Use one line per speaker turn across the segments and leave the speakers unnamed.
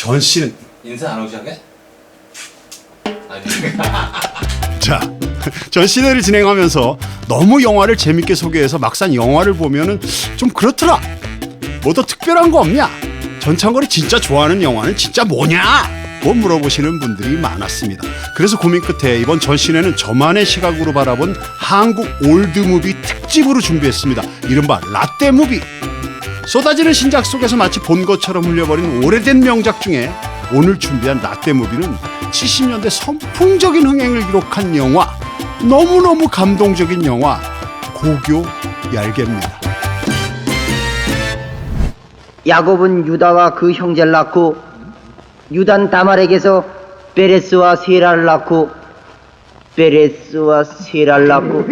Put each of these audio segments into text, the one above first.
전 씨는
인사 안 오시게? 아니.
자, 전 시대를 진행하면서 너무 영화를 재밌게 소개해서 막상 영화를 보면은 좀 그렇더라. 뭐 더 특별한 거 없냐? 전창걸이 진짜 좋아하는 영화는 진짜 뭐냐? 고 물어보시는 분들이 많았습니다. 그래서 고민 끝에 이번 전시회는 저만의 시각으로 바라본 한국 올드무비 특집으로 준비했습니다. 이른바 라떼무비. 쏟아지는 신작 속에서 마치 본 것처럼 흘려버린 오래된 명작 중에 오늘 준비한 라떼무비는 70년대 선풍적인 흥행을 기록한 영화, 너무너무 감동적인 영화 고교 얄개입니다.
야곱은 유다와 그 형제를 낳고 유단 다말에게서 베레스와 세라를 낳고 베레스와 세라를 낳고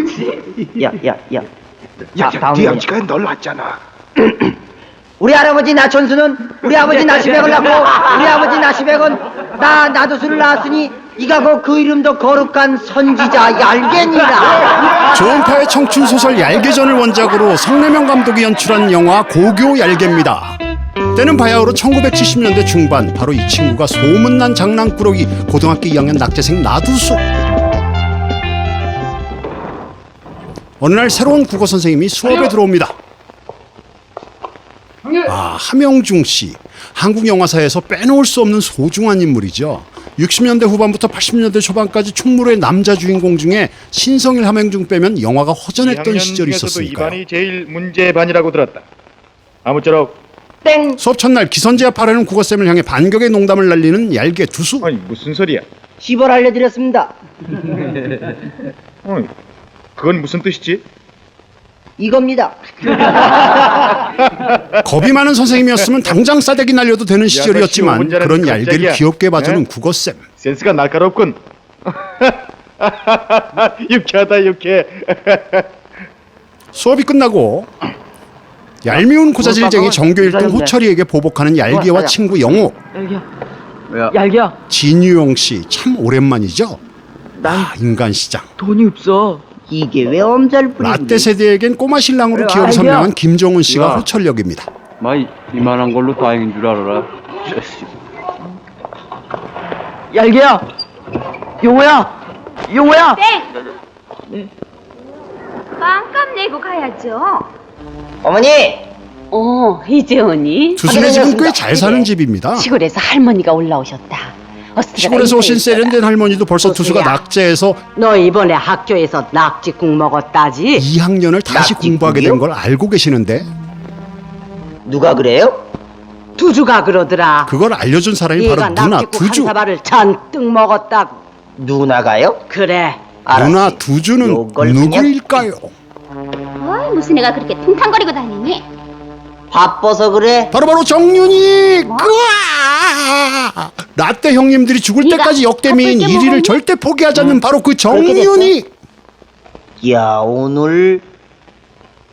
야야야
네 아버지가 널 낳았잖아.
우리 할아버지 나천수는 우리 아버지 나시백을 낳고 우리 아버지 나시백은 나도수를 낳았으니 이가 곧 그 이름도 거룩한 선지자 얄개니라.
조은파의 청춘 소설 얄개전을 원작으로 성내명 감독이 연출한 영화 고교 얄개입니다. 때는 바야흐로 1970년대 중반, 바로 이 친구가 소문난 장난꾸러기 고등학교 2학년 낙제생 나두수. 어느 날 새로운 국어 선생님이 수업에 들어옵니다. 함영중 씨, 한국 영화사에서 빼놓을 수 없는 소중한 인물이죠. 60년대 후반부터 80년대 초반까지 충무로의 남자 주인공 중에 신성일, 함영중 빼면 영화가 허전했던 시절이 있었으니까요.
이반이 제일 문제의 반이라고 들었다. 아무쪼록
땡.
수업 첫날 기선제압하려는 국어쌤을 향해 반격의 농담을 날리는 얄개 두수.
아니 무슨 소리야?
시벌 알려드렸습니다.
그건 무슨 뜻이지?
이겁니다.
겁이 많은 선생님이었으면 당장 싸대기 날려도 되는 시절이었지만
혼자라도
그런
갑자기야.
얄개를 귀엽게 봐주는
네?
국어쌤.
센스가 날카롭군. 유쾌하다 유쾌.
수업이 끝나고 얄미운 고자질쟁이 전교 1등 호철이에게 보복하는 얄개와 친구 영호.
얄개야,
진유영 씨 참 오랜만이죠.
난
인간시장.
돈이 없어.
이게 왜 엄살 뿌리고
라떼 세대에겐 꼬마 신랑으로 기억이
얄개야.
선명한 김정은 씨가
야.
호철 역입니다.
마이 이만한 걸로 다행인 줄 알아라.
얄개야, 용호야.
네. 맘값 내고 가야죠.
어머니
이제 오니?
두순의 집은 꽤 잘 사는 집입니다.
시골에서 할머니가 올라오셨다.
시골에서 오신 세련된 할머니도 벌써 두수가 낙제해서
너 이번에 학교에서 낙지국 먹었다지?
2학년을 다시
낙지국이요?
공부하게 된 걸 알고 계시는데
누가 그래요?
두주가 그러더라.
그걸 알려준 사람이 바로
얘가
누나
낙지국 한
두주.
사발을 잔뜩 먹었다고.
누나가요?
그래.
누나
알았지.
두주는
요걸 그냥
누구일까요?
어이, 무슨 애가 그렇게 퉁탕거리고 다니니?
바빠서 그래.
바로 정윤이. 으아! 라떼 형님들이 죽을
네가
때까지 역대미인
바쁠 때
1위를
먹었니?
절대 포기하지 않는 바로 그
그렇게
정윤이.
야 오늘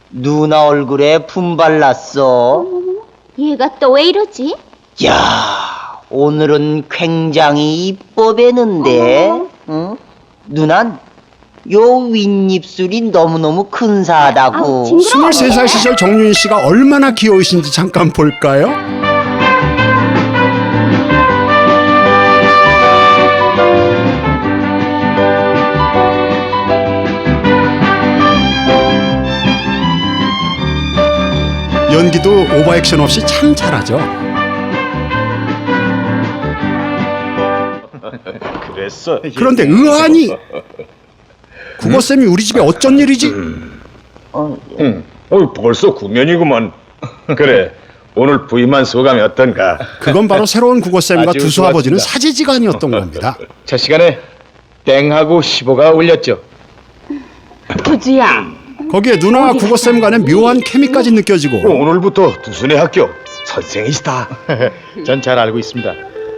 누나 얼굴에 분발 났어.
얘가 또 왜 이러지?
야 오늘은 굉장히 이뻐 배는데. 응? 누난 요 윗입술이 너무너무 근사하다고.
아우, 징그러워.
23살 시절 정윤 씨가 얼마나 귀여우신지 잠깐 볼까요? 연기도 오버액션 없이 참 잘하죠.
그랬어.
그런데 의아하니 국어쌤이 우리 집에 어쩐 일이지?
벌써 9년이구만. 그래. 오늘 부임한 소감이 어떤가?
그건 바로 새로운 국어쌤과
아주
두수 아버지는
좋았습니다.
사제지간이었던 겁니다.
첫 시간에 땡하고 15가 울렸죠.
두주야.
거기에 누나와 국어쌤 간의 묘한 케미까지 느껴지고
오늘부터 두순의 학교 선생이시다. 전 잘 알고 있습니다.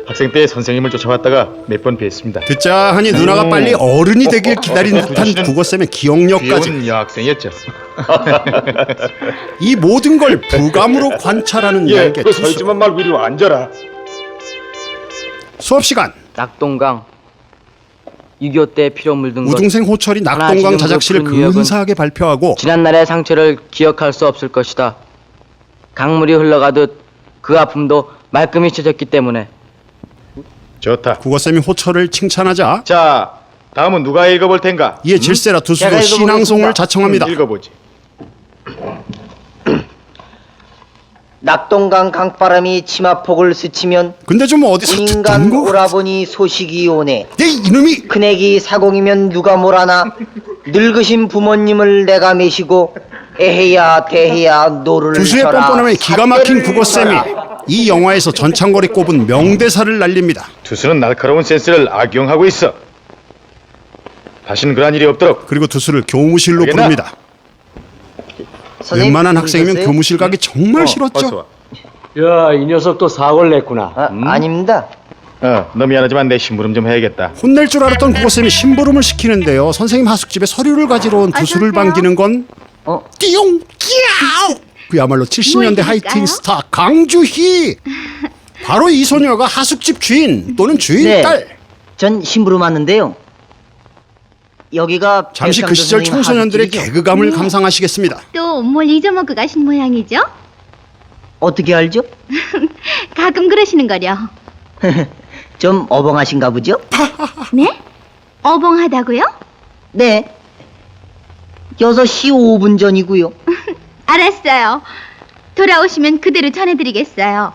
학생 때 선생님을 쫓아왔다가 몇 번 뵀습니다.
듣자 하니 누나가 빨리 어른이 되길 기다리는 듯한 국어쌤의 기억력까지.
귀여운 여학생이었죠.
이 모든 걸 부감으로 관찰하는 얄개
그
투수.
서있지만 말고 이리 와 앉아라.
수업 시간
낙동강 6.25 때 피로 물든 것.
우등생 호철이 낙동강
지금도
자작시를
큰 기억은
근사하게 발표하고
지난날의 상처를 기억할 수 없을 것이다. 강물이 흘러가듯 그 아픔도 말끔히 쳐졌기 때문에
좋다.
국어쌤이 호철을 칭찬하자
자, 다음은 누가 읽어볼 텐가?
이에 질세라
제가
두수도
읽어보겠습니다.
신앙송을 자청합니다.
읽어보지.
낙동강 강바람이 치마폭을 스치면
근데 좀 어디서 듣던
인간
거 같아.
오라버니 소식이 오네.
이놈이
큰애기 사공이면 누가 뭐라나 늙으신 부모님을 내가 메시고 에헤야 대헤야 노를
두수의
쳐라.
뻔뻔함에 기가 막힌
삿대를
국어쌤이
쳐라.
이 영화에서 전창걸이 꼽은 명대사를 날립니다.
두수는 날카로운 센스를 악용하고 있어. 다시는 그런 일이 없도록.
그리고 두수를 교무실로
알겠나?
부릅니다.
선생님,
웬만한 학생이면
부르셨어요?
교무실 가기 정말
어서
싫었죠.
와.
야, 이 녀석도 사고를 냈구나.
아닙니다.
너 미안하지만 내 심부름 좀 해야겠다.
혼낼 줄 알았던 국어쌤이 심부름을 시키는데요. 선생님 하숙집에 서류를 가지러 온 두수를
어서 오세요.
반기는 건
어?
띠용 끼야우 그야말로 70년대
뭐
하이틴
해드릴까요?
스타 강주희. 바로 이 소녀가 하숙집 주인 또는 주인
네.
딸.
전 심부름 왔는데요. 여기가
잠시 그
백상조
시절
선생님
청소년들의
하숙집이죠?
개그감을 감상하시겠습니다.
또 뭘 잊어먹고 가신 모양이죠?
어떻게 알죠?
가끔 그러시는 거려.
좀 어벙하신가 보죠?
네? 어벙하다고요?
네. 6시 5분 전이고요.
알았어요. 돌아오시면 그대로 전해드리겠어요.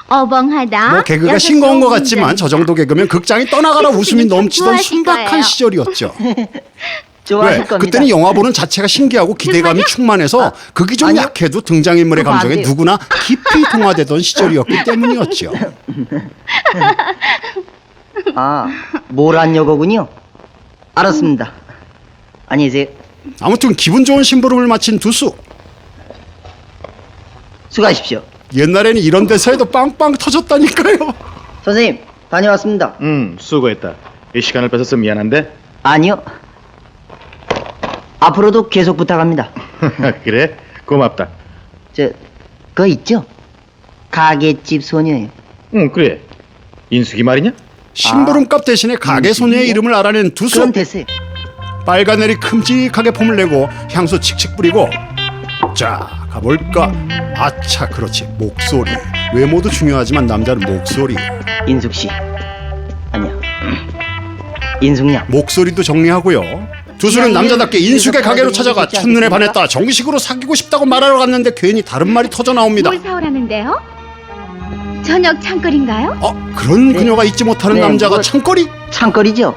어벙하다.
뭐 개그가
6시
싱거운 것
5분
같지만
전.
저 정도 개그면 극장이 떠나가라 웃음이
참
넘치던
좋아하실
순박한
거예요.
시절이었죠.
좋아하실
왜?
겁니다.
그때는 영화 보는 자체가 신기하고 기대감이
정말요?
충만해서 극이 좀
아니요.
약해도 등장인물의
그거 안
감정에
돼요.
누구나 깊이 동화되던 시절이었기 때문이었죠.
아, 모란여고군요. 알았습니다. 안녕히 계세요.
아무튼 기분 좋은 심부름을 마친 두수.
수고하십시오.
옛날에는 이런 대사에도 빵빵 터졌다니까요.
선생님, 다녀왔습니다.
수고했다. 이 시간을 뺏어서 미안한데.
아니요. 앞으로도 계속 부탁합니다.
그래? 고맙다.
그거 있죠? 가게집 소녀예요.
그래. 인숙이 말이냐?
심부름값 대신에 가게 소녀의 이름을 알아낸 두수.
그럼 됐어요.
빨간 애리 큼직하게 폼을 내고 향수 칙칙 뿌리고 자 가볼까. 아차 그렇지 목소리. 외모도 중요하지만 남자는 목소리.
인숙 씨. 아니야. 인숙양.
목소리도 정리하고요. 두수는 남자답게 인숙의 가게로 찾아가 첫눈에 반했다. 정식으로 사귀고 싶다고 말하러 갔는데 괜히 다른 말이 터져 나옵니다.
뭘 사오라는데요? 저녁 창거리인가요?
그런 그녀가 잊지 못하는
네,
남자가
뭐-
창거리?
창거리죠?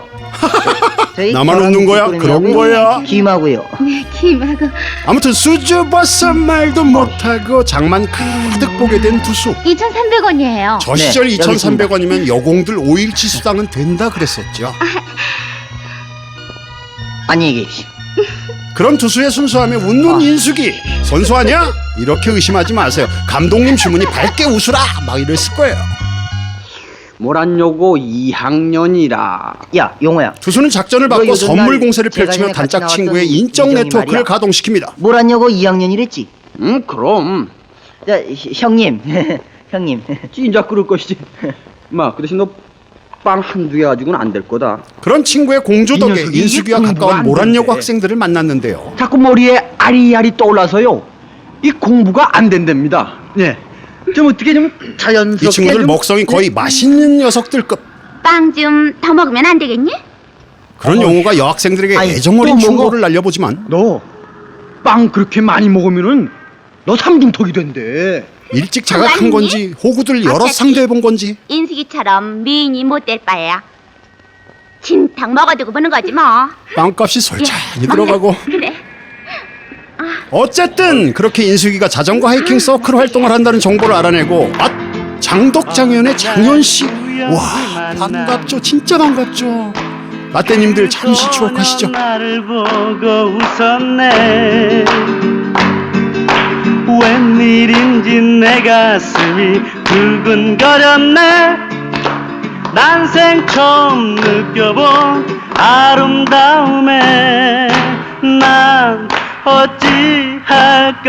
저희
나만
결혼
웃는 거야?
뒷걸음이하고요.
그런 거야?
김하고요.
네, 김하고.
아무튼 수줍어서 말도 못하고 장만 가득 보게 된 두수.
2,300원이에요.
저
네,
시절
여기 있습니다.
2,300원이면 여공들 5일치 수당은 된다 그랬었죠.
안녕히 계십시오.
그런 두수의 순수함에 웃는 인숙이 선수하냐? 이렇게 의심하지 마세요. 감독님 주문이 밝게 웃으라 막 이랬을 거예요.
모란여고 2학년이라.
야, 용호야.
두수는 작전을
너
바꿔
요즘
선물
날
공세를
제가
펼치며
전에 같이
단짝 친구의
나왔던
인적
이정이
네트워크를
말이야.
가동시킵니다.
모란여고 2학년이랬지?
그럼.
자, 형님. 형님.
찐작 그럴 것이지. 마, 그 대신 너 빵 한두 개 가지고는 안 될 거다.
그런 친구의 공조
이
덕에
녀석이
인숙이와
이게 공부가
가까운
안
모란여고
된대.
학생들을 만났는데요.
자꾸 머리에 아리아리 떠올라서요. 이 공부가 안 된답니다. 예. 좀 어떻게 좀 자연스럽게.
이 친구들
좀-
먹성이 거의 맛있는 녀석들급.
빵 좀 더 먹으면 안 되겠니?
그런 용어가 여학생들에게
아니,
애정어린
또
충고를 날려보지만
너 빵 그렇게 많이 먹으면은 너 삼중턱이 된대.
일찍 자각한 건지 호구들 여러
어차피
상대해본 건지
인숙이처럼 미인이 못 될 바에야 진탕 먹어두고 보는 거지 뭐.
빵값이 솔찬히 들어가고
그래.
어쨌든 그렇게 인숙이가 자전거 하이킹 서클 활동을 한다는 정보를 알아내고 장덕장현의 장현씨 와 반갑죠. 진짜 반갑죠. 라떼님들 잠시 추억하시죠.
나를 보고 웃었네. 웬일인지 내 가슴이 두근거렸네. 난생 처음 느껴본 아름다움에 난 어찌할까.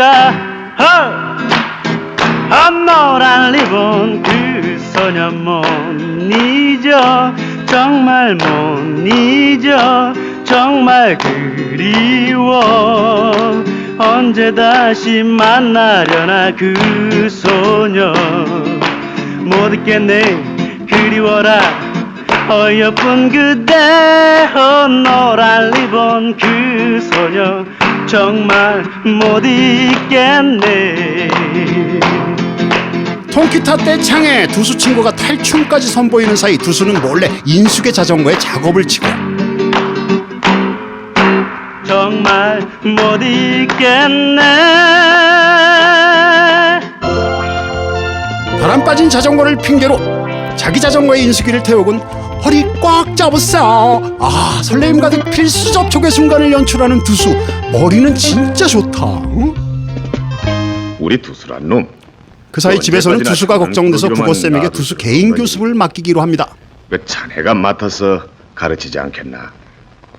노란 리본 그 소녀 못 잊어. 정말 못 잊어. 정말 그리워. 언제 다시 만나려나 그 소녀. 못 잊겠네. 그리워라 어여쁜 그대 노란 리본 그 소녀 정말 못 잊겠네.
통기타 떼창에 두수 친구가 탈춤까지 선보이는 사이 두수는 몰래 인숙의 자전거에 작업을 치고
정말 못 잊겠네.
바람 빠진 자전거를 핑계로 자기 자전거에 인숙이를 태우곤 허리 꽉 잡았어. 아, 설레임 가득 필수 접촉의 순간을 연출하는 두수. 머리는 진짜 좋다. 응?
우리 두수란 놈.
그 사이 집에서는
언제까지나
두수가 걱정돼서
그러기로만
국어쌤에게
나를
두수
그러는
개인
거지.
교습을 맡기기로 합니다.
왜 자네가 맡아서 가르치지 않겠나?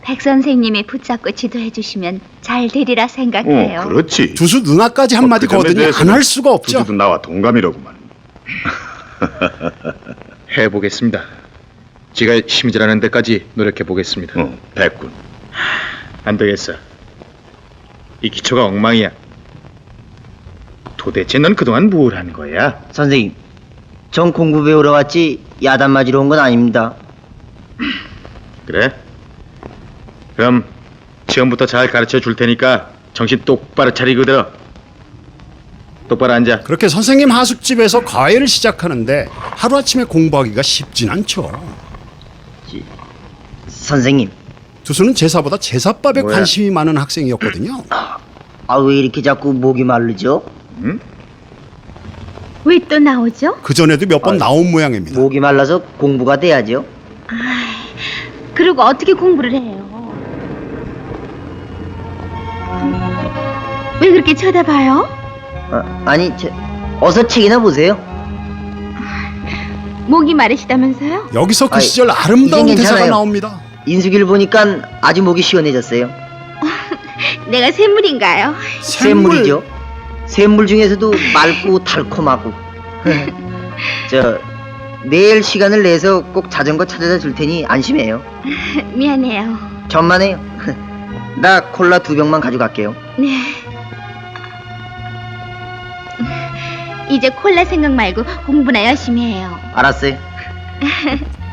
백 선생님이 붙잡고 지도해 주시면 잘 되리라 생각해요.
그렇지.
두수 누나까지 한마디
그 점에
거더니 안
대해서는
할 수가 없죠.
두수도 나와 동감이로구만.
해보겠습니다. 지가 힘이 지라는 데까지 노력해 보겠습니다.
됐군.
안 되겠어. 이 기초가 엉망이야. 도대체 넌 그동안 뭘 한 거야?
선생님, 전 공부 배우러 왔지 야단 맞으러 온 건 아닙니다.
그래? 그럼 지금부터 잘 가르쳐 줄 테니까 정신 똑바로 차리고 들어. 똑바로 앉아.
그렇게 선생님 하숙집에서 과외를 시작하는데 하루아침에 공부하기가 쉽진 않죠.
선생님,
두수는 제사보다 제사밥에
뭐야?
관심이 많은 학생이었거든요.
아 왜 이렇게 자꾸 목이 마르죠?
왜 또 나오죠?
그전에도 몇 번 나온 모양입니다.
목이 말라서 공부가 돼야죠.
그리고 어떻게 공부를 해요? 왜 그렇게 쳐다봐요?
아니, 어서 책이나 보세요.
목이 마르시다면서요?
여기서 그
아이,
시절 아름다운
이젠
대사가
괜찮아요.
나옵니다.
인숙이를 보니까 아주 목이 시원해졌어요.
내가 샘물인가요?
샘물이죠. 샘물 중에서도 맑고 달콤하고. 내일 시간을 내서 꼭 자전거 찾아다 줄 테니 안심해요.
미안해요.
전만해요. 나 콜라 2병만 가져갈게요.
네. 이제 콜라 생각 말고 공부나 열심히 해요.
알았어요.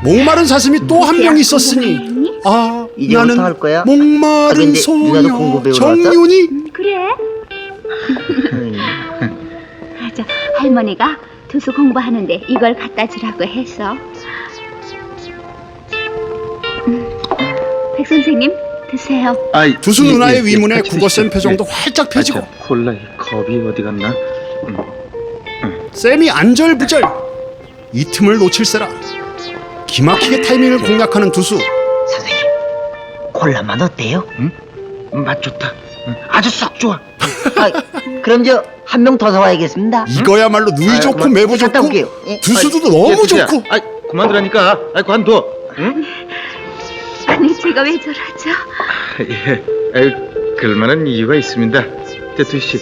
목마른 사슴이 또 한 명
대학
있었으니
공부했니?
아,
이제부터
나는
할 거야?
목마른
근데 누나도 공부
소녀
배우러 왔어?
정윤이.
그래? 저 할머니가 두수 공부하는데 이걸 갖다 주라고 해서. 백 선생님 드세요.
두수 누나의 위문에 국어쌤 표정도 활짝 펴지고
콜라의 컵이 어디 갔나?
쌤이 안절부절. 이 틈을 놓칠세라. 기막히게 타이밍을 공략하는 두수.
선생님, 콜라만 어때요?
맛 좋다. 아주 썩 좋아.
그럼 저 한 명 더 사와야겠습니다.
이거야말로 누이 좋고
그만
매부
갔다
좋고
올게요. 예.
두수도 너무 좋고.
그만두라니까. 그만둬. 응?
아니 제가 왜 저러죠?
예. 그럴만한 이유가 있습니다. 대투 씨.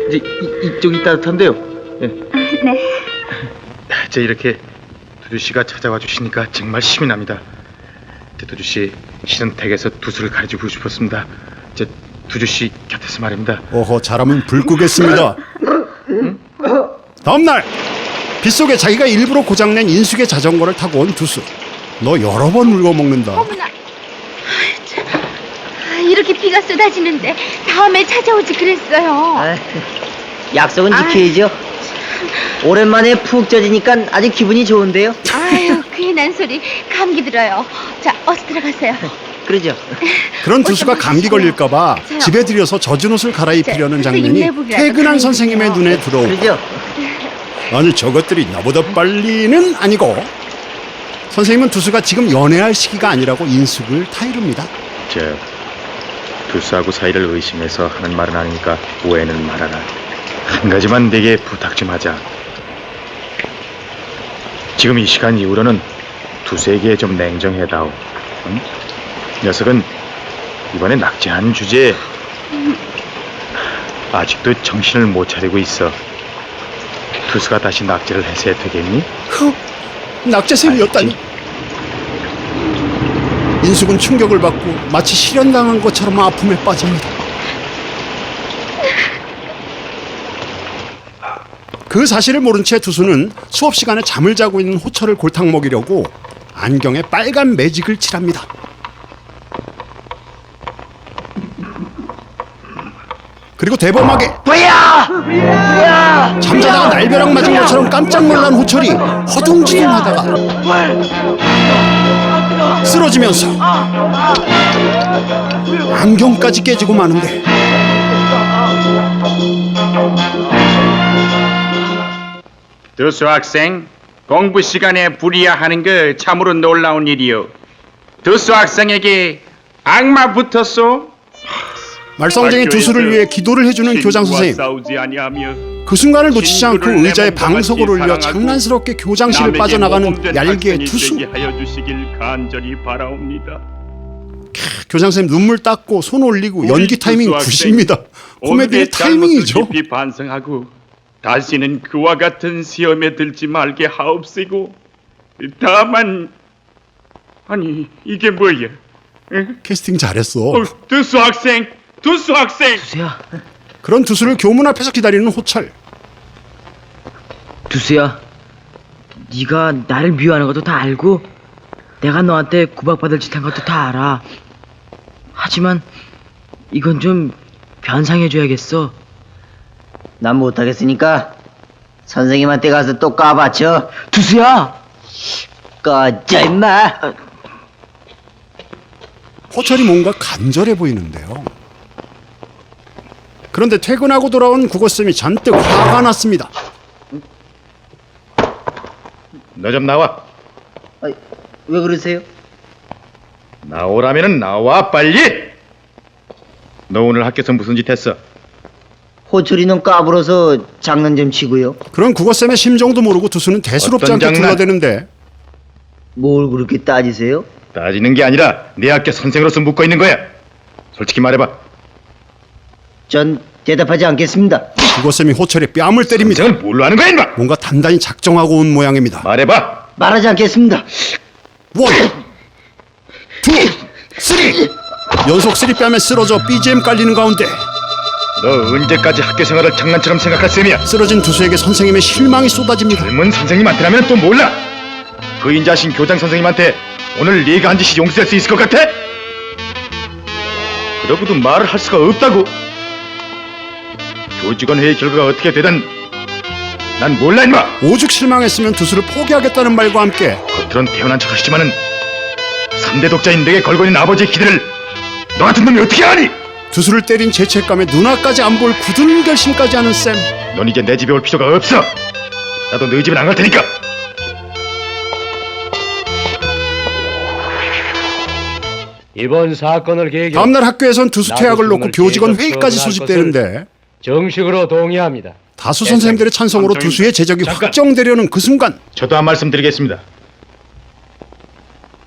이제 이쪽이 따뜻한데요. 예.
네.
저 이렇게 두두 씨가 찾아와 주시니까 정말 힘이 납니다. 두두 씨 실은 댁에서 두수를 가르치고 싶었습니다. 두두 씨 곁에서 말입니다.
어허, 잘하면 불 끄겠습니다. 다음날 빗속에 자기가 일부러 고장낸 인숙의 자전거를 타고 온 두수. 너 여러 번 울고먹는다.
어머나. 이렇게 비가 쏟아지는데 다음에 찾아오지 그랬어요.
약속은 지켜야죠. 오랜만에 푹 젖으니까 아주 기분이 좋은데요.
아유 괜한 소리. 감기 들어요. 자 어서 들어가세요.
그러죠.
그런 두수가 감기 걸릴까봐
저요.
집에 들여서 젖은 옷을 갈아입히려는
저
장면이
인내복이라도
퇴근한 선생님의
갈아입혀요.
눈에 들어오고,
그러죠.
아니 저것들이 나보다 빨리는 아니고, 선생님은 두수가 지금 연애할 시기가 아니라고 인숙을 타이릅니다.
두수하고 사이를 의심해서 하는 말은 아니니까 오해는 말아라. 한 가지만 내게 부탁 좀 하자. 지금 이 시간 이후로는 두수에게 좀 냉정해다오. 응? 녀석은 이번에 낙제한 주제에 아직도 정신을 못 차리고 있어. 두수가 다시 낙제를 해서 되겠니?
낙제생이었다니. 인숙은 충격을 받고 마치 실현당한 것처럼 아픔에 빠집니다. 그 사실을 모른 채 두수는 수업 시간에 잠을 자고 있는 호철을 골탕 먹이려고 안경에 빨간 매직을 칠합니다. 그리고 대범하게 잠자다가 날벼락 맞은 것처럼 깜짝 놀란 호철이 허둥지둥하다가 쓰러지면서 안경까지 깨지고 마는데
두수 학생, 공부 시간에 불이야하는 거 참으로 놀라운 일이요. 두수 학생에게 악마 붙었소?
말썽쟁이 두수를 위해 기도를 해주는 교장 선생님.
싸우지 아니하며
그 순간을 놓치지 않고 의자에 방석을 올려 장난스럽게 교장실을 빠져나가는 얄개 두수.
하여 주시길 간절히 바라옵니다.
교장 선생님 눈물 닦고 손 올리고 연기 타이밍 굿입니다. 코미디의 타이밍이죠.
깊이 반성하고 다시는 그와 같은 시험에 들지 말게 하옵시고 다만 아니 이게 뭐야? 응?
캐스팅 잘했어.
두수 학생, 두수 학생.
두수야,
그런 두수를 교문 앞에서 기다리는 호철.
두수야, 네가 나를 미워하는 것도 다 알고 내가 너한테 구박받을 짓 한 것도 다 알아. 하지만 이건 좀 변상해줘야겠어.
난 못하겠으니까 선생님한테 가서 또 까봤죠.
두수야!
꺼져 임마.
호철이 뭔가 간절해 보이는데요. 그런데 퇴근하고 돌아온 국어쌤이 잔뜩 화가 났습니다.
너 좀 나와.
왜 그러세요?
나오라면은 나와 빨리. 너 오늘 학교에서 무슨 짓 했어?
호철이는 까불어서 장난 좀 치고요.
그런 국어쌤의 심정도 모르고 두수는 대수롭지
어떤
않게
장난?
둘러대는데
뭘 그렇게 따지세요?
따지는 게 아니라 내 학교 선생으로서 묻고 있는 거야. 솔직히 말해봐.
전 대답하지 않겠습니다.
국어쌤이 호철의 뺨을 때립니다.
선생은 뭘로 하는 거야 인마?
뭔가 단단히 작정하고 온 모양입니다.
말해봐.
말하지 않겠습니다.
원, 투, 쓰리. 연속 쓰리 뺨에 쓰러져 BGM 깔리는 가운데
너 언제까지 학교 생활을 장난처럼 생각할 셈이야?
쓰러진 두수에게 선생님의 실망이 쏟아집니다.
젊은 선생님한테라면 또 몰라. 그 인자하신 교장 선생님한테 오늘 네가 한 짓이 용서될 수 있을 것 같아? 그러고도 말을 할 수가 없다고. 교직원 회의 결과가 어떻게 되든 난 몰라 인마.
오죽 실망했으면 두수를 포기하겠다는 말과 함께
겉으론 태어난 척 하시지만은 3대 독자인 내게 걸고 있는 아버지의 기대를 너 같은 놈이 어떻게 하니?
두수를 때린 죄책감에 눈앞까지 안 볼 굳은 결심까지 하는 쌤.
넌 이제 내 집에 올 필요가 없어. 나도 너희 집엔 안 갈 테니까.
이번 사건을 계기
다음날 학교에선 두수 퇴학을 놓고 교직원 회의까지 소집되는데
정식으로 동의합니다.
다수 선생님들의 찬성으로 두수의 재적이 확정되려는 그 순간
저도 한 말씀 드리겠습니다.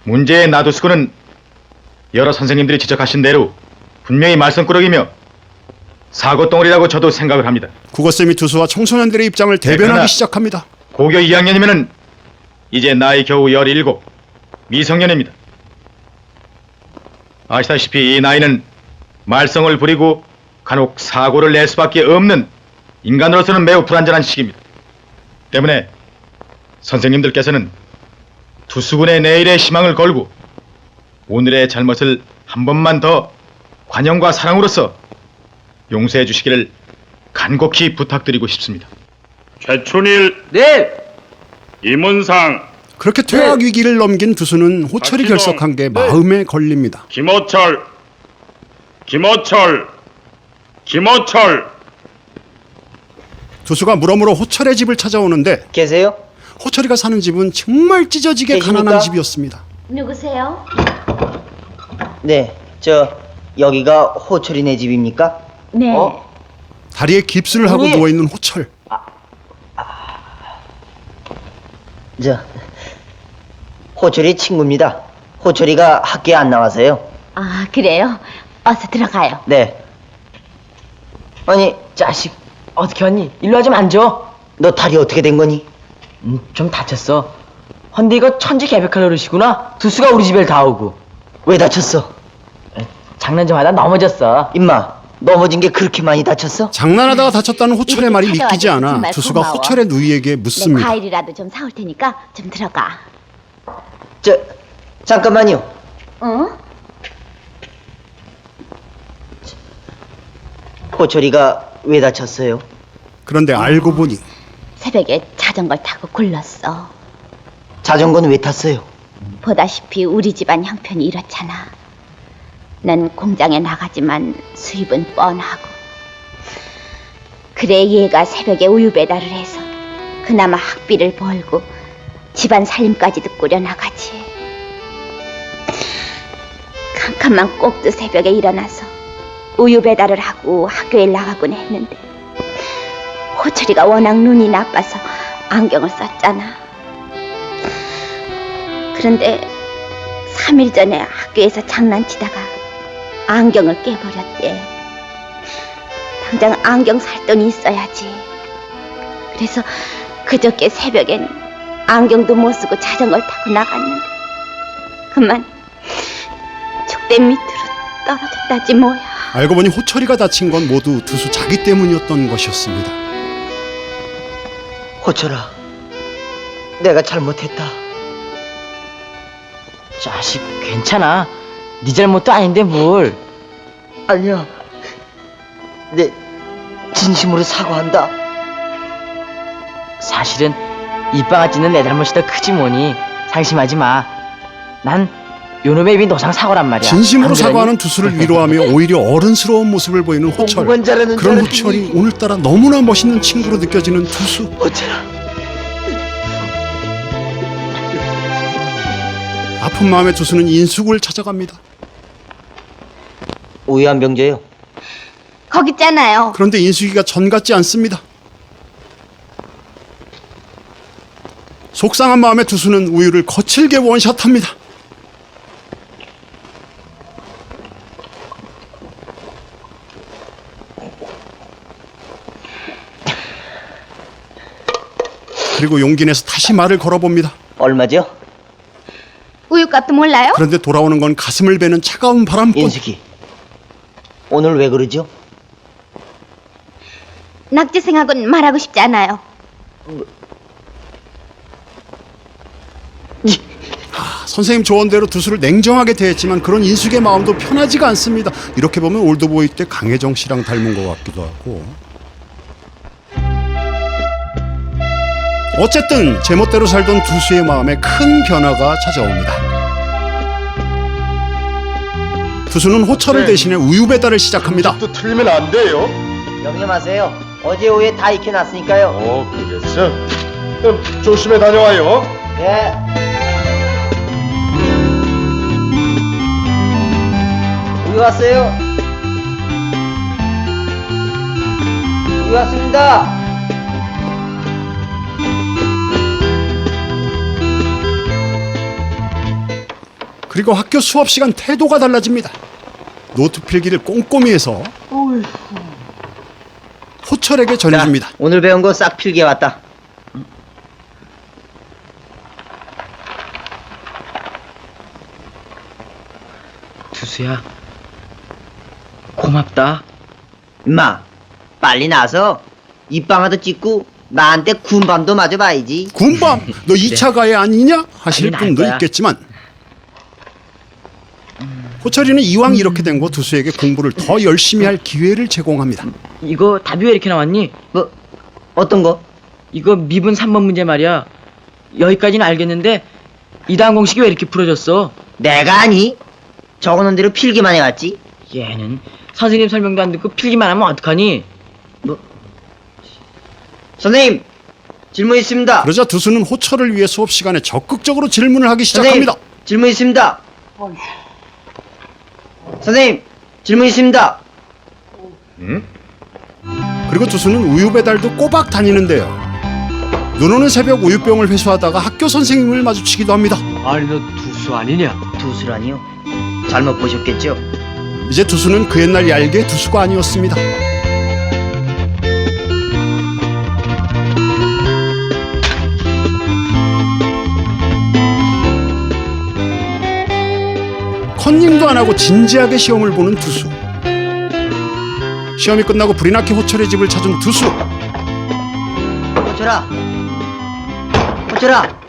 문제의 나두수군은 여러 선생님들이 지적하신 대로 분명히 말썽꾸러기며 사고덩어리라고 저도 생각을 합니다.
국어쌤이 두수와 청소년들의 입장을 대변하기
그러나
시작합니다.
고교 2학년이면은 이제 나이 겨우 17, 미성년입니다. 아시다시피 이 나이는 말썽을 부리고 간혹 사고를 낼 수밖에 없는 인간으로서는 매우 불안전한 시기입니다. 때문에 선생님들께서는 두수군의 내일의 희망을 걸고 오늘의 잘못을 한 번만 더 관용과 사랑으로서 용서해 주시기를 간곡히 부탁드리고 싶습니다.
최춘일,
네!
이문상,
그렇게 퇴학 위기를 넘긴 두수는 호철이
박기동.
결석한 게 마음에 걸립니다.
김호철, 김호철, 김호철.
두수가 물어물어 호철의 집을 찾아오는데
계세요?
호철이가 사는 집은 정말 찢어지게
계십니까?
가난한 집이었습니다.
누구세요?
네, 여기가 호철이네 집입니까?
네.
다리에 깁스를 하고 누워있는 호철.
호철이 친구입니다. 호철이가 학교에 안 나와서요.
아, 그래요? 어서 들어가요.
네. 아니,
자식, 어떻게 왔니? 일로 와 좀 앉아.
너 다리 어떻게 된 거니?
좀 다쳤어. 헌데 이거 천지 개백할 노릇이구나. 두수가 우리 집에 다 오고.
왜 다쳤어?
장난 좀 하다 넘어졌어.
임마, 넘어진 게 그렇게 많이 다쳤어?
장난하다가 다쳤다는 호철의 말이
이렇게
믿기지
찾아와줘서
않아
정말
두수가
고마워.
호철의 누이에게
내
묻습니다.
과일이라도 좀 사올 테니까 좀 들어가.
잠깐만요.
어?
호철이가 왜 다쳤어요?
그런데 알고 보니
새벽에 자전거를 타고 굴렀어.
자전거는 왜 탔어요?
보다시피 우리 집안 형편이 이렇잖아. 난 공장에 나가지만 수입은 뻔하고. 그래 얘가 새벽에 우유 배달을 해서 그나마 학비를 벌고 집안 살림까지도 꾸려나가지. 캄캄한 꼭두 새벽에 일어나서 우유 배달을 하고 학교에 나가곤 했는데 호철이가 워낙 눈이 나빠서 안경을 썼잖아. 그런데 3일 전에 학교에서 장난치다가 안경을 깨버렸대. 당장 안경 살 돈이 있어야지. 그래서 그저께 새벽엔 안경도 못 쓰고 자전거를 타고 나갔는데 그만 족대 밑으로 떨어졌다지 뭐야.
알고 보니 호철이가 다친 건 모두 두수 자기 때문이었던 것이었습니다.
호철아, 내가 잘못했다.
자식 괜찮아. 네 잘못도 아닌데 뭘.
아니야, 내 진심으로 사과한다.
사실은 이빠가찌는 내 잘못이 더 크지 뭐니. 상심하지 마. 난 요놈의 입이 노상 사고란 말이야.
진심으로
안 그러니?
사과하는 두수를 위로하며 오히려 어른스러운 모습을 보이는 호철.
공부만 잘하는 줄
그런
알았더니.
호철이 오늘따라 너무나 멋있는 친구로 느껴지는 두수.
호철아,
아픈 마음에 두수는 인숙을 찾아갑니다.
우유 한 병 줘요.
거기 있잖아요.
그런데 인숙이가 전 같지 않습니다. 속상한 마음에 두수는 우유를 거칠게 원샷합니다. 그리고 용기 내서 다시 말을 걸어봅니다.
얼마죠?
우유값도 몰라요?
그런데 돌아오는 건 가슴을 베는 차가운 바람뿐.
인숙이, 오늘 왜 그러죠?
낙지생하고는 말하고 싶지 않아요.
선생님 조언대로 두수를 냉정하게 대했지만 그런 인숙의 마음도 편하지가 않습니다. 이렇게 보면 올드보이 때 강혜정 씨랑 닮은 것 같기도 하고. 어쨌든 제멋대로 살던 두수의 마음에 큰 변화가 찾아옵니다. 두수는 호철을 대신해 우유 배달을 시작합니다.
또 틀리면 안 돼요.
염려 마세요. 어제 오후에 다 익혀놨으니까요.
그랬어. 그럼 조심해 다녀와요.
네. 우유 왔어요. 우유 왔습니다.
그리고 학교 수업 시간 태도가 달라집니다. 노트 필기를 꼼꼼히 해서 호철에게 전해줍니다.
오늘 배운 거 싹 필기해 왔다.
두수야, 고맙다.
임마, 빨리 나서 입방아도 찍고 나한테 군밤도 맞아봐야지.
군밤, 너 2차 가해 아니냐? 하실
빨리
분도
날 거야.
있겠지만 호철이는 이왕 이렇게 된 거 두수에게 공부를 더 열심히 할 기회를 제공합니다.
이거 답이 왜 이렇게 나왔니?
뭐, 어떤 거?
이거 미분 3번 문제 말이야. 여기까지는 알겠는데 이다음 공식이 왜 이렇게 풀어졌어?
내가 아니? 적어놓은 대로 필기만 해왔지.
얘는 선생님 설명도 안 듣고 필기만 하면 어떡하니?
선생님, 질문 있습니다.
그러자 두수는 호철을 위해 수업 시간에 적극적으로 질문을 하기 시작합니다.
선생님, 질문 있습니다. 선생님, 질문 있습니다.
그리고 두수는 우유 배달도 꼬박 다니는데요. 눈 오는 새벽 우유병을 회수하다가 학교 선생님을 마주치기도 합니다.
아니 너 두수 아니냐?
두수라니요? 잘못 보셨겠죠?
이제 두수는 그 옛날 얄개 두수가 아니었습니다. 컨닝도 안 하고 진지하게 시험을 보는 두수. 시험이 끝나고 불이 나게 호철의 집을 찾은 두수.
호철아, 호철아.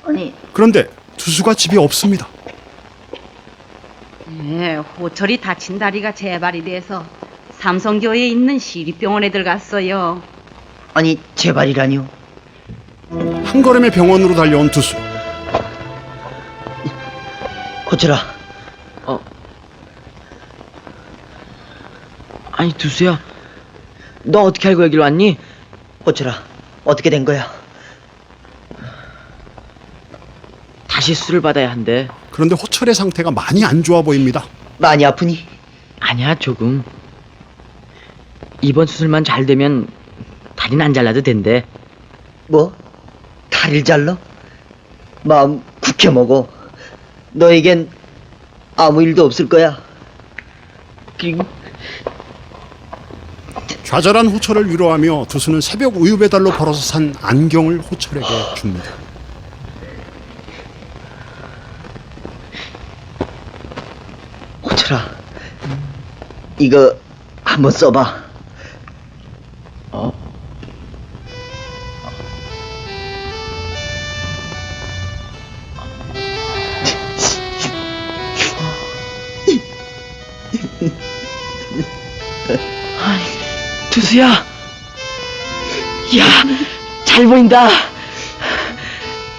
아니,
그런데 두수가 집이 없습니다.
호철이 다친 다리가 재발이 돼서 삼성교에 있는 시립병원에 들어갔어요.
아니 재발이라니요?
한 걸음에 병원으로 달려온 두수.
호철아.
아니 두수야, 너 어떻게 알고 여길 왔니?
호철아, 어떻게 된 거야?
다시 수술을 받아야 한대.
그런데 호철의 상태가 많이 안 좋아 보입니다.
많이 아프니?
아니야, 조금. 이번 수술만 잘 되면 다리는 안 잘라도 된대.
뭐? 다리를 잘라? 마음 굳게 먹어. 너에겐 아무 일도 없을 거야.
좌절한 호철을 위로하며 두수는 새벽 우유 배달로 벌어서 산 안경을 호철에게 줍니다.
호철아, 이거 한번 써봐.
두수야, 야, 잘 보인다.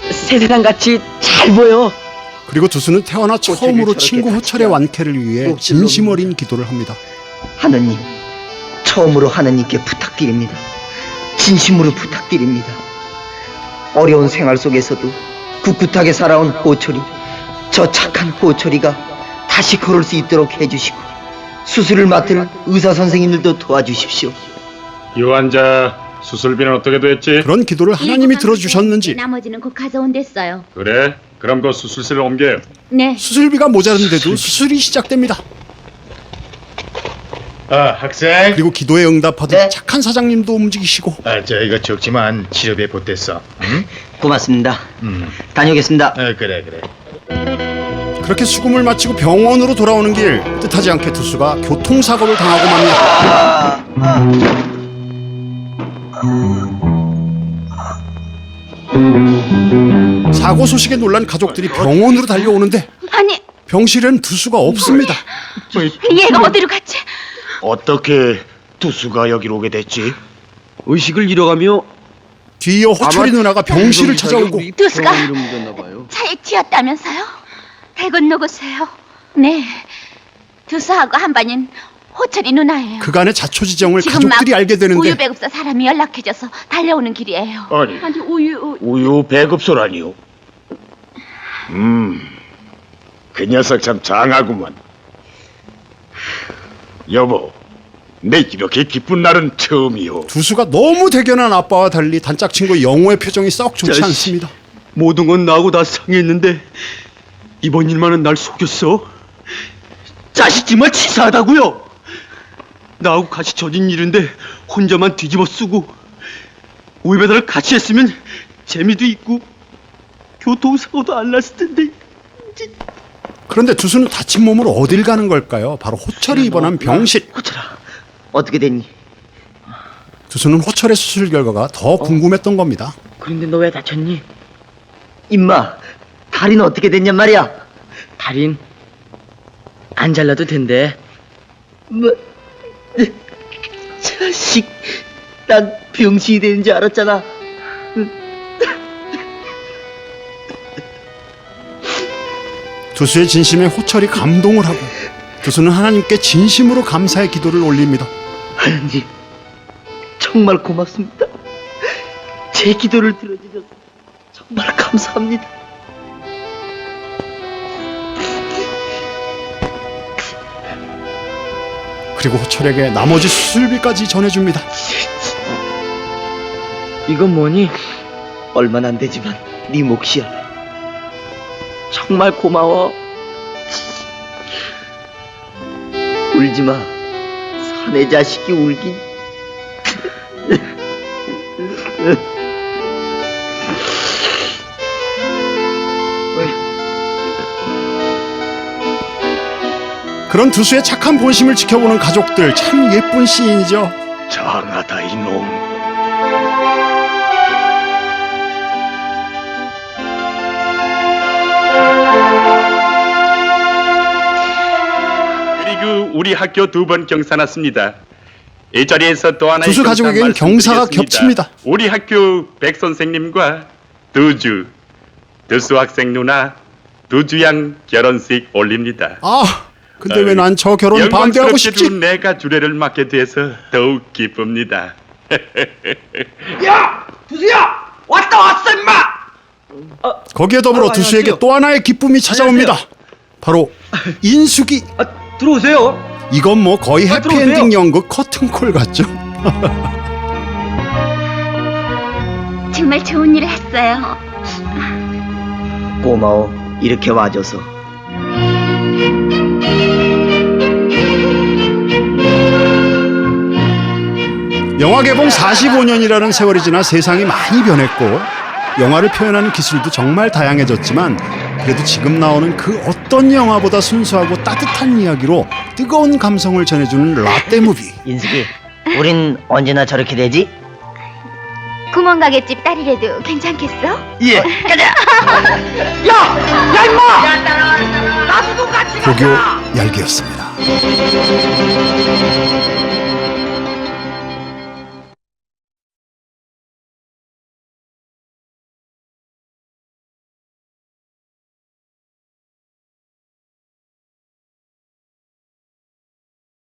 새세상 같이 잘 보여.
그리고 두수는 태어나 처음으로 친구 호철의 완쾌를 위해 진심 어린 기도를 합니다.
하느님, 처음으로 하느님께 부탁드립니다. 진심으로 부탁드립니다. 어려운 생활 속에서도 꿋꿋하게 살아온 호철이, 저 착한 호철이가 다시 걸을 수 있도록 해주시고 수술을 맡을 의사 선생님들도 도와주십시오.
이 환자 수술비는 어떻게 됐지?
그런 기도를 하나님이 들어주셨는지.
나머지는 곧 가져온댔어요.
그래? 그럼 그 수술실을 옮겨요.
네.
수술비가 모자른데도 수술이 시작됩니다.
학생.
그리고 기도에 응답하듯 착한 사장님도 움직이시고.
이거 적지만 치료비에 보탰어. 응?
고맙습니다. 다녀오겠습니다.
그래.
그렇게 수금을 마치고 병원으로 돌아오는 길, 뜻하지 않게 두수가 교통사고를 당하고 맙니다. 사고 소식에 놀란 가족들이 병원으로 달려오는데
아니,
병실엔 두수가 없습니다.
얘가 어디로 갔지?
어떻게 두수가 여기로 오게 됐지?
의식을 잃어가며
뒤이어 호철이 누나가 병실을 찾아오고.
두수가 차에 튀었다면서요? 배 건너고세요. 네, 두수하고 한반인 호철이 누나예요.
그간의 자초지정을
지금
가족들이
막
알게 되는데.
우유 배급사 사람이 연락해줘서 달려오는 길이에요.
아니
우유 배급소라니요?
그 녀석 참 장하구만. 여보, 내 이렇게 기쁜 날은 처음이요.
두수가 너무 대견한 아빠와 달리 단짝 친구 영호의 표정이 썩 좋지
자식.
않습니다.
모든 건 나하고 다 상의했는데 이번 일만은 날 속였어. 자식 정말 치사하다고요. 나하고 같이 저진 일인데 혼자만 뒤집어 쓰고 우유 배달을 같이 했으면 재미도 있고 교통사고도 안 났을 텐데.
그런데 두수는 다친 몸으로 어딜 가는 걸까요? 바로 호철이 입원한 병실.
호철아, 어떻게 됐니?
두수는 호철의 수술 결과가 더 궁금했던 겁니다.
그런데 너 왜 다쳤니?
임마, 다리는 어떻게 됐냔 말이야.
다린 안 잘라도 된대.
뭐, 자식, 난 병신이 되는 줄 알았잖아.
두수의 진심에 호철이 감동을 하고 두수는 하나님께 진심으로 감사의 기도를 올립니다.
하나님, 정말 고맙습니다. 제 기도를 들어주셔서 정말 감사합니다.
그리고 호철에게 나머지 수술비까지 전해줍니다.
이건 뭐니?
얼마나 안 되지만 네 몫이야.
정말 고마워.
울지마. 사내 자식이 울긴.
그런 두수의 착한 본심을 지켜보는 가족들, 참 예쁜 시인이죠.
장하다 이놈. 그리고 우리 학교 2번 경사 났습니다. 이 자리에서 또 하나의
두수
경사
가족에겐 경사가
말씀드리겠습니다.
겹칩니다.
우리 학교 백 선생님과 두주 학생 누나 두주양 결혼식 올립니다.
아, 근데 왜 난 저 결혼 반대하고 싶지?
영광스럽게도 내가 주례를 맡게 돼서 더욱 기쁩니다.
야! 두수야! 왔어 임마!
거기에 더불어 두수에게 또 하나의 기쁨이 찾아옵니다. 바로 인숙이.
들어오세요.
이건 뭐 거의 해피엔딩 연극 커튼콜 같죠?
정말 좋은 일을 했어요.
고마워. 이렇게 와줘서.
영화 개봉 45년이라는 세월이 지나 세상이 많이 변했고 영화를 표현하는 기술도 정말 다양해졌지만 그래도 지금 나오는 그 어떤 영화보다 순수하고 따뜻한 이야기로 뜨거운 감성을 전해주는 라떼 무비.
인숙이, 우린 언제나 저렇게 되지?
구멍가게집 딸이라도 괜찮겠어?
예. 가자. 야 임마! 나도 같이
고교 열기였습니다.